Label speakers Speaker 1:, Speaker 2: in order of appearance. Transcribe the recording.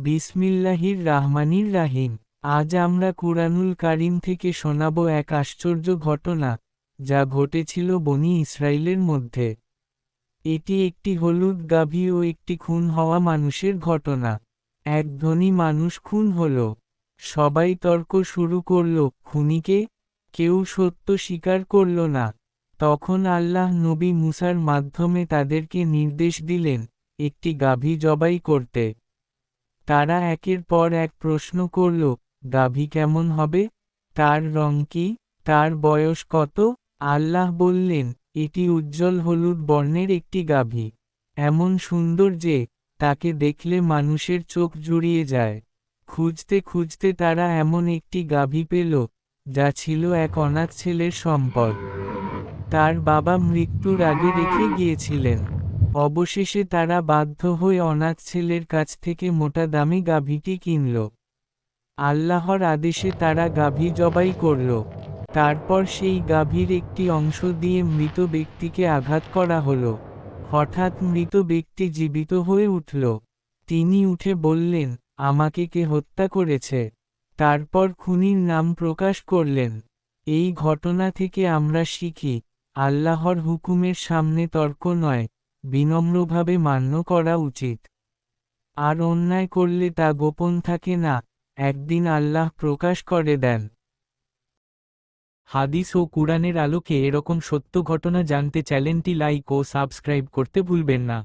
Speaker 1: বিসমিল্লাহির রাহমানির রাহিম। আজ আমরা কুরআনুল কারীম থেকে শোনাব এক আশ্চর্য ঘটনা, যা ঘটেছিল বনী ইসরাইলের মধ্যে। এটি একটি হলুদ গাভী ও একটি খুন হওয়া মানুষের ঘটনা। এক ধনী মানুষ খুন হল। সবাই তর্ক শুরু করল, খুনিকে? কেউ সত্য স্বীকার করল না। তখন আল্লাহ নবী মুসার মাধ্যমে তাদেরকে নির্দেশ দিলেন, একটি গাভী জবাই করতে। তারা একের পর এক প্রশ্ন করল, গাভী কেমন হবে? তার রং কি? তার বয়স কত? আল্লাহ বললেন, এটি উজ্জ্বল হলুদ বর্ণের একটি গাভী, এমন সুন্দর যে তাকে দেখলে মানুষের চোখ জুড়িয়ে যায়। খুঁজতে খুঁজতে তারা এমন একটি গাভী পেল, যা ছিল এক অনাথ ছেলের সম্পদ। তার বাবা মৃত্যুর আগে রেখে গিয়েছিলেন। অবশেষে তারা বাধ্য হয়ে অনাথ ছেলের কাছ থেকে মোটা দামি গাভীটি কিনল। আল্লাহর আদেশে তারা গাভী জবাই করল। তারপর সেই গাভীর একটি অংশ দিয়ে মৃত ব্যক্তিকে আঘাত করা হলো। হঠাৎ মৃত ব্যক্তি জীবিত হয়ে উঠল। তিনি উঠে বললেন, আমাকে কে হত্যা করেছে? তারপর খুনির নাম প্রকাশ করলেন। এই ঘটনা থেকে আমরা শিখি, আল্লাহর হুকুমের সামনে তর্ক নয়, বিনম্রভাবে মান্য করা উচিত। আর অন্যায় করলে তা গোপন থাকে না, একদিন আল্লাহ প্রকাশ করে দেন।
Speaker 2: হাদিস ও কুরআনের আলোকে এরকম সত্য ঘটনা জানতে চ্যানেলটি লাইক ও সাবস্ক্রাইব করতে ভুলবেন না।